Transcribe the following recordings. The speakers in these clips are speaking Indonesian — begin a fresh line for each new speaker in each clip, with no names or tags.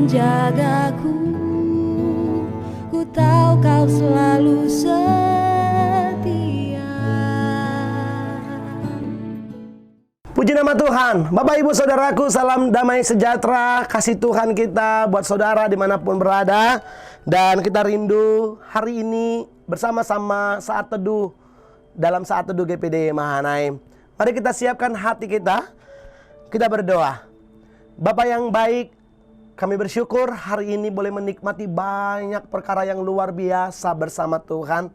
menjagaku. Ku tahu kau selalu setia.
Puji nama Tuhan. Bapak Ibu Saudaraku, salam damai sejahtera, kasih Tuhan kita buat saudara dimanapun berada. Dan kita rindu hari ini bersama-sama saat teduh dalam saat teduh GPD Mahanaim. Mari kita siapkan hati kita. Kita berdoa. Bapa yang baik, kami bersyukur hari ini boleh menikmati banyak perkara yang luar biasa bersama Tuhan.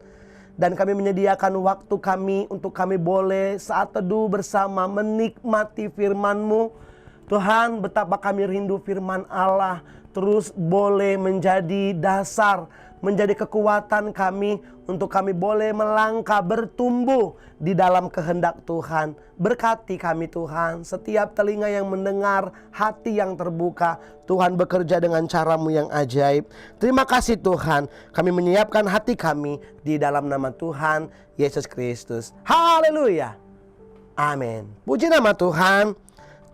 Dan kami menyediakan waktu kami untuk kami boleh saat teduh bersama menikmati firman-Mu. Tuhan, betapa kami rindu firman Allah terus boleh menjadi dasar, menjadi kekuatan kami untuk kami boleh melangkah bertumbuh di dalam kehendak Tuhan. Berkati kami Tuhan, setiap telinga yang mendengar, hati yang terbuka, Tuhan bekerja dengan cara-Mu yang ajaib. Terima kasih Tuhan, kami menyiapkan hati kami di dalam nama Tuhan Yesus Kristus. Haleluya. Amin. Puji nama Tuhan.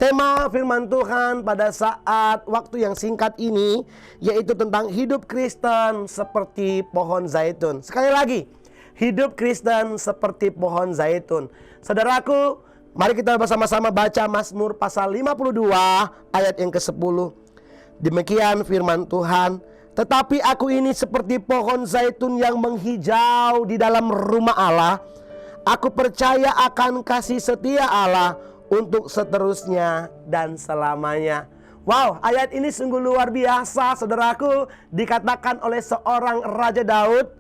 Tema firman Tuhan pada saat waktu yang singkat ini yaitu tentang hidup Kristen seperti pohon zaitun. Sekali lagi, hidup Kristen seperti pohon zaitun. Saudaraku, mari kita bersama-sama baca Mazmur pasal 52 ayat yang ke-10. Demikian firman Tuhan. Tetapi aku ini seperti pohon zaitun yang menghijau di dalam rumah Allah. Aku percaya akan kasih setia Allah untuk seterusnya dan selamanya. Wow, ayat ini sungguh luar biasa saudaraku. Dikatakan oleh seorang Raja Daud.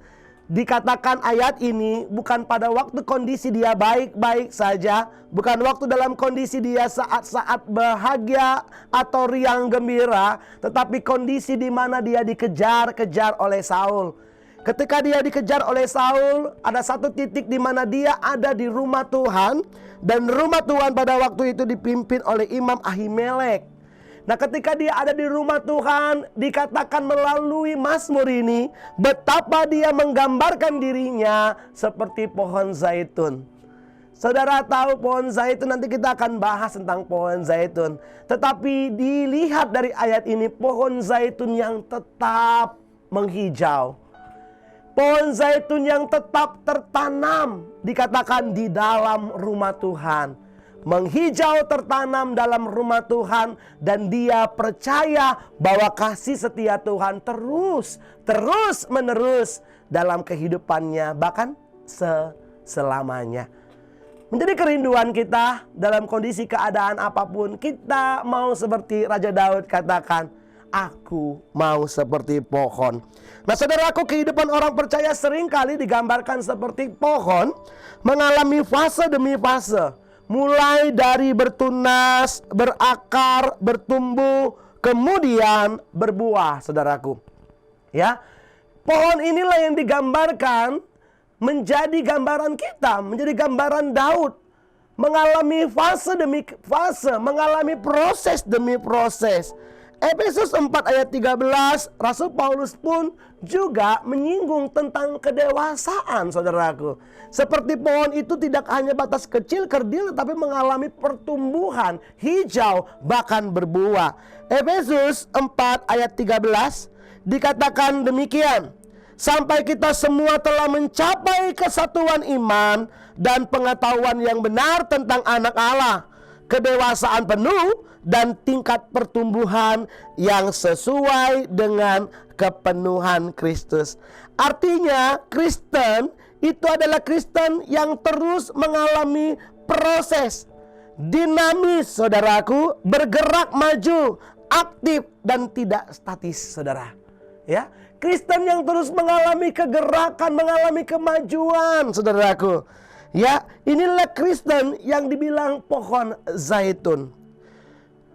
Dikatakan ayat ini bukan pada waktu kondisi dia baik-baik saja. Bukan waktu dalam kondisi dia saat-saat bahagia atau riang gembira. Tetapi kondisi di mana dia dikejar-kejar oleh Saul. Ketika dia dikejar oleh Saul, ada satu titik di mana dia ada di rumah Tuhan. Dan rumah Tuhan pada waktu itu dipimpin oleh Imam Ahimelek. Nah, ketika dia ada di rumah Tuhan, dikatakan melalui Mazmur ini, betapa dia menggambarkan dirinya seperti pohon zaitun. Saudara tahu pohon zaitun, nanti kita akan bahas tentang pohon zaitun. Tetapi dilihat dari ayat ini, pohon zaitun yang tetap menghijau. Pohon zaitun yang tetap tertanam, dikatakan di dalam rumah Tuhan. Menghijau tertanam dalam rumah Tuhan. Dan dia percaya bahwa kasih setia Tuhan terus menerus dalam kehidupannya. Bahkan selamanya. Menjadi kerinduan kita dalam kondisi keadaan apapun. Kita mau seperti Raja Daud katakan, aku mau seperti pohon. Nah saudaraku, kehidupan orang percaya seringkali digambarkan seperti pohon mengalami fase demi fase. Mulai dari bertunas, berakar, bertumbuh, kemudian berbuah saudaraku. Ya, pohon inilah yang digambarkan menjadi gambaran kita, menjadi gambaran Daud. Mengalami fase demi fase, mengalami proses demi proses. Efesus 4 ayat 13, Rasul Paulus pun juga menyinggung tentang kedewasaan saudaraku. Seperti pohon itu tidak hanya batas kecil, kerdil, tetapi mengalami pertumbuhan, hijau, bahkan berbuah. Efesus 4 ayat 13 dikatakan demikian. Sampai kita semua telah mencapai kesatuan iman dan pengetahuan yang benar tentang anak Allah. Kedewasaan penuh dan tingkat pertumbuhan yang sesuai dengan kepenuhan Kristus. Artinya Kristen itu adalah Kristen yang terus mengalami proses dinamis saudaraku, bergerak maju, aktif dan tidak statis saudara. Ya, Kristen yang terus mengalami kegerakan, mengalami kemajuan saudaraku. Ya, inilah Kristen yang dibilang pohon zaitun.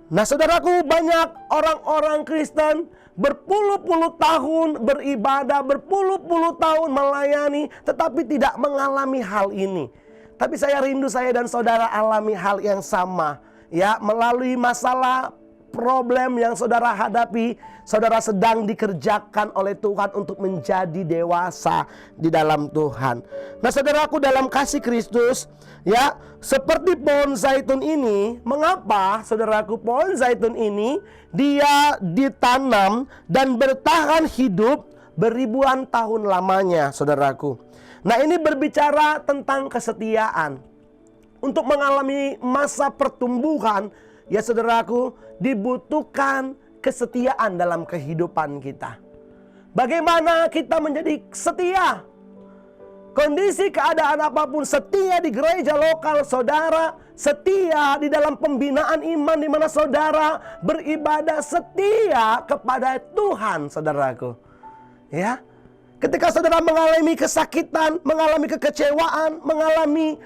Nah saudaraku, banyak orang-orang Kristen berpuluh-puluh tahun beribadah, berpuluh-puluh tahun melayani, tetapi tidak mengalami hal ini. Tapi saya rindu saya dan saudara alami hal yang sama. Ya, melalui masalah problem yang saudara hadapi, saudara sedang dikerjakan oleh Tuhan untuk menjadi dewasa di dalam Tuhan. Nah saudaraku dalam kasih Kristus, ya, seperti pohon zaitun ini, mengapa saudaraku pohon zaitun ini dia ditanam dan bertahan hidup beribuan tahun lamanya, saudaraku. Nah ini berbicara tentang kesetiaan. Untuk mengalami masa pertumbuhan, ya saudaraku, dibutuhkan kesetiaan dalam kehidupan kita. Bagaimana kita menjadi setia? Kondisi keadaan apapun, setia di gereja lokal saudara, setia di dalam pembinaan iman di mana saudara beribadah, setia kepada Tuhan, saudaraku. Ya, ketika saudara mengalami kesakitan, mengalami kekecewaan, mengalami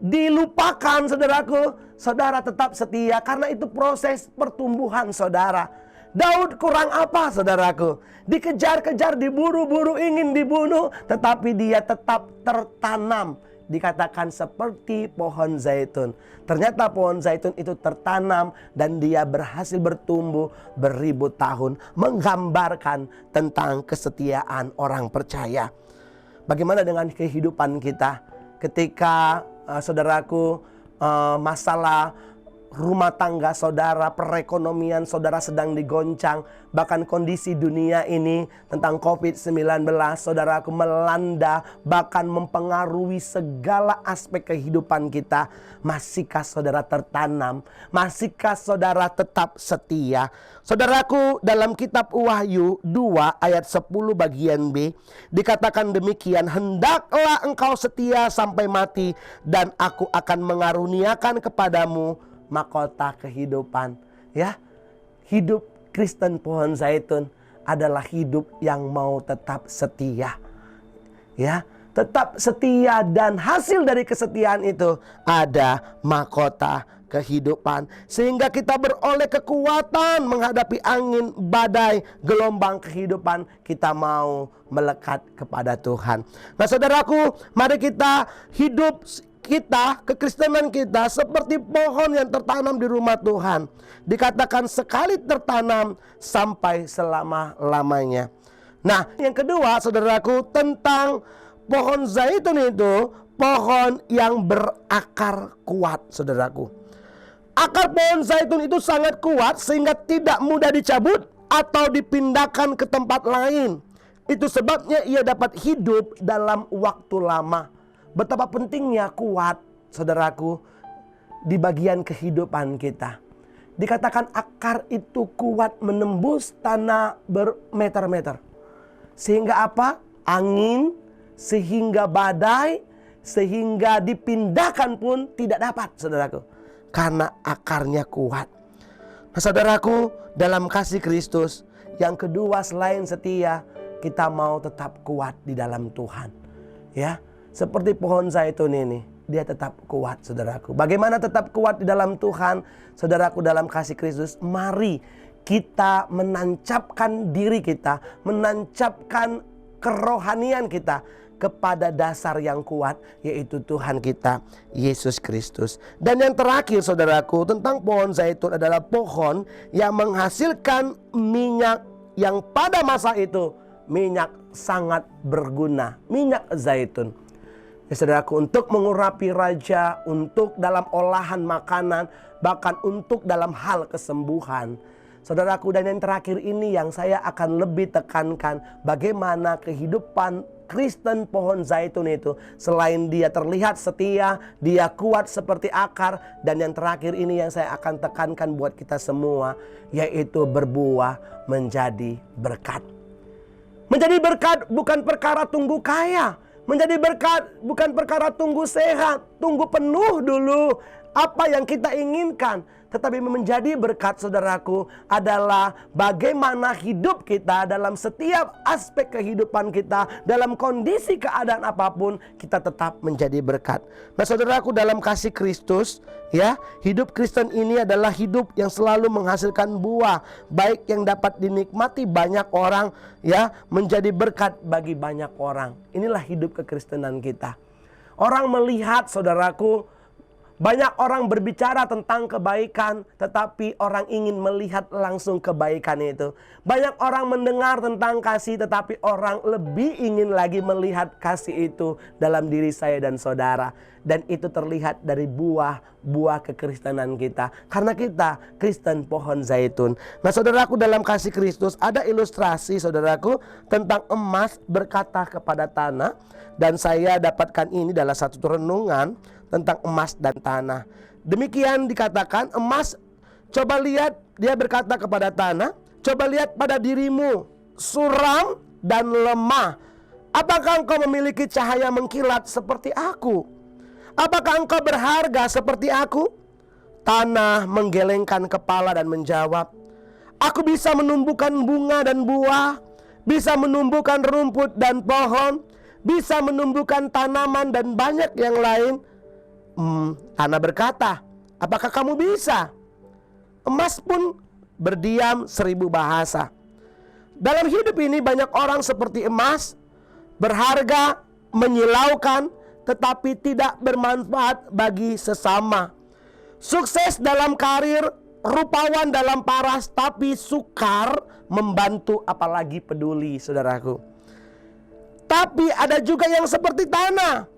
dilupakan, saudaraku, saudara tetap setia karena itu proses pertumbuhan saudara. Daud kurang apa, saudaraku? Dikejar-kejar, diburu-buru, ingin dibunuh, tetapi dia tetap tertanam. Dikatakan seperti pohon zaitun. Ternyata pohon zaitun itu tertanam dan dia berhasil bertumbuh beribu tahun, menggambarkan tentang kesetiaan orang percaya. Bagaimana dengan kehidupan kita ketika saudaraku, masalah rumah tangga saudara, perekonomian saudara sedang digoncang, bahkan kondisi dunia ini tentang COVID-19, saudaraku, melanda, bahkan mempengaruhi segala aspek kehidupan kita. Masihkah saudara tertanam? Masihkah saudara tetap setia? Saudaraku, dalam kitab Wahyu 2 ayat 10 bagian B dikatakan demikian, hendaklah engkau setia sampai mati dan aku akan mengaruniakan kepadamu mahkota kehidupan. Ya, hidup Kristen pohon zaitun adalah hidup yang mau tetap setia. Ya, tetap setia, dan hasil dari kesetiaan itu ada mahkota kehidupan, sehingga kita beroleh kekuatan menghadapi angin, badai, gelombang kehidupan. Kita mau melekat kepada Tuhan. Nah saudaraku, mari kita hidup kita, kekristenan kita seperti pohon yang tertanam di rumah Tuhan. Dikatakan sekali tertanam sampai selama-lamanya. Nah yang kedua, saudaraku, tentang pohon zaitun itu pohon yang berakar kuat, saudaraku. Akar pohon zaitun itu sangat kuat sehingga tidak mudah dicabut atau dipindahkan ke tempat lain. Itu sebabnya ia dapat hidup dalam waktu lama. Betapa pentingnya kuat, saudaraku, di bagian kehidupan kita. Dikatakan akar itu kuat menembus tanah bermeter-meter. Sehingga apa? Angin, sehingga badai, sehingga dipindahkan pun tidak dapat, saudaraku. Karena akarnya kuat. Nah saudaraku, dalam kasih Kristus, yang kedua selain setia, kita mau tetap kuat di dalam Tuhan. Ya, seperti pohon zaitun ini, dia tetap kuat, saudaraku. Bagaimana tetap kuat di dalam Tuhan? Saudaraku, dalam kasih Kristus, mari kita menancapkan diri kita, menancapkan kerohanian kita kepada dasar yang kuat, yaitu Tuhan kita, Yesus Kristus. Dan yang terakhir, saudaraku, tentang pohon zaitun adalah pohon yang menghasilkan minyak yang pada masa itu minyak sangat berguna, minyak zaitun. Ya, saudaraku, untuk mengurapi raja, untuk dalam olahan makanan, bahkan untuk dalam hal kesembuhan. Saudaraku, dan yang terakhir ini yang saya akan lebih tekankan, bagaimana kehidupan Kristen pohon zaitun itu, selain dia terlihat setia, dia kuat seperti akar, dan yang terakhir ini yang saya akan tekankan buat kita semua, yaitu berbuah menjadi berkat. Menjadi berkat bukan perkara tunggu kaya. Menjadi berkat bukan perkara tunggu sehat, tunggu penuh dulu apa yang kita inginkan. Tetapi menjadi berkat, saudaraku, adalah bagaimana hidup kita dalam setiap aspek kehidupan kita, dalam kondisi keadaan apapun, kita tetap menjadi berkat. Nah saudaraku, dalam kasih Kristus, ya, hidup Kristen ini adalah hidup yang selalu menghasilkan buah, baik yang dapat dinikmati banyak orang, ya, menjadi berkat bagi banyak orang. Inilah hidup kekristenan kita. Orang melihat, saudaraku, Banyak orang berbicara tentang kebaikan, tetapi orang ingin melihat langsung kebaikan itu. Banyak orang mendengar tentang kasih, tetapi orang lebih ingin lagi melihat kasih itu dalam diri saya dan saudara. Dan itu terlihat dari buah kekristenan kita. Karena kita Kristen pohon zaitun. Nah saudaraku, dalam kasih Kristus ada ilustrasi saudaraku tentang emas berkata kepada tanah. Dan saya dapatkan ini dalam satu renungan tentang emas dan tanah. Demikian dikatakan, emas, coba lihat, dia berkata kepada tanah, coba lihat pada dirimu, suram dan lemah. Apakah engkau memiliki cahaya mengkilat seperti aku? Apakah engkau berharga seperti aku? Tanah menggelengkan kepala dan menjawab, aku bisa menumbuhkan bunga dan buah, bisa menumbuhkan rumput dan pohon, bisa menumbuhkan tanaman dan banyak yang lain. Tanah berkata, apakah kamu bisa? Emas pun berdiam 1000 bahasa. Dalam hidup ini banyak orang seperti emas, berharga, menyilaukan, tetapi tidak bermanfaat bagi sesama. Sukses dalam karir, rupawan dalam paras, tapi sukar membantu apalagi peduli, saudaraku. Tapi ada juga yang seperti tanah,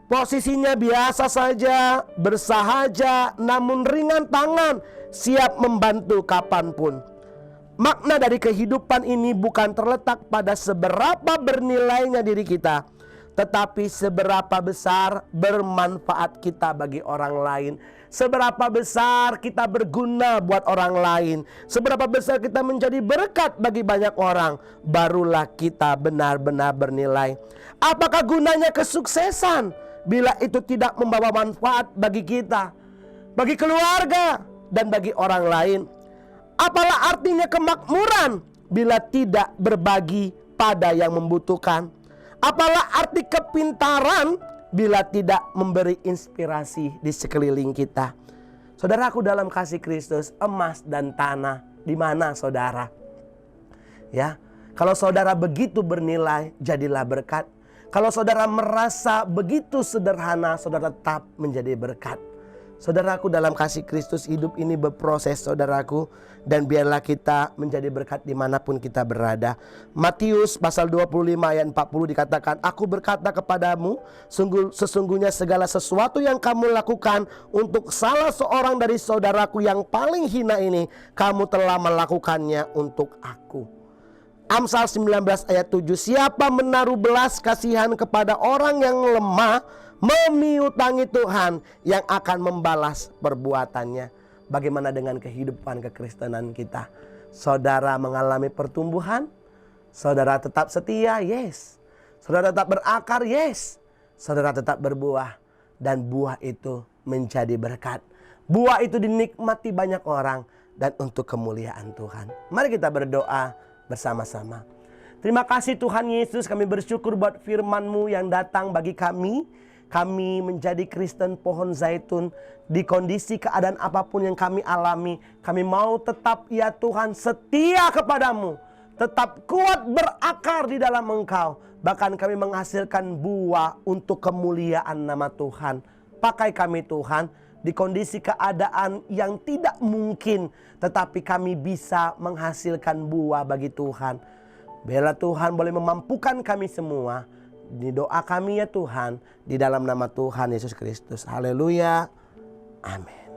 posisinya biasa saja, bersahaja, namun ringan tangan, siap membantu kapanpun. Makna dari kehidupan ini bukan terletak pada seberapa bernilainya diri kita, tetapi seberapa besar bermanfaat kita bagi orang lain. Seberapa besar kita berguna buat orang lain, seberapa besar kita menjadi berkat bagi banyak orang, barulah kita benar-benar bernilai. Apakah gunanya kesuksesan bila itu tidak membawa manfaat bagi kita, bagi keluarga, dan bagi orang lain? Apalah artinya kemakmuran bila tidak berbagi pada yang membutuhkan? Apalah arti kepintaran bila tidak memberi inspirasi di sekeliling kita? Saudaraku, dalam kasih Kristus, emas dan tanah di mana saudara? Ya, kalau saudara begitu bernilai, jadilah berkat. Kalau saudara merasa begitu sederhana, saudara tetap menjadi berkat. Saudaraku, dalam kasih Kristus, hidup ini berproses saudaraku, dan biarlah kita menjadi berkat dimanapun kita berada. Matius pasal 25 ayat 40 dikatakan, aku berkata kepadamu, sesungguhnya segala sesuatu yang kamu lakukan untuk salah seorang dari saudaraku yang paling hina ini, kamu telah melakukannya untuk aku. Amsal 19 ayat 7, siapa menaruh belas kasihan kepada orang yang lemah, memiutangi Tuhan yang akan membalas perbuatannya. Bagaimana dengan kehidupan kekristenan kita? Saudara mengalami pertumbuhan? Saudara tetap setia? Yes. Saudara tetap berakar? Yes. Saudara tetap berbuah, dan buah itu menjadi berkat. Buah itu dinikmati banyak orang dan untuk kemuliaan Tuhan. Mari kita berdoa bersama-sama. Terima kasih Tuhan Yesus, kami bersyukur buat firman-Mu yang datang bagi kami. Kami menjadi Kristen pohon zaitun di kondisi keadaan apapun yang kami alami. Kami mau tetap ya Tuhan setia kepadamu, tetap kuat berakar di dalam Engkau. Bahkan kami menghasilkan buah untuk kemuliaan nama Tuhan. Pakai kami Tuhan di kondisi keadaan yang tidak mungkin, tetapi kami bisa menghasilkan buah bagi Tuhan. Biarlah Tuhan boleh memampukan kami semua. Di doa kami ya Tuhan, di dalam nama Tuhan Yesus Kristus. Haleluya. Amin.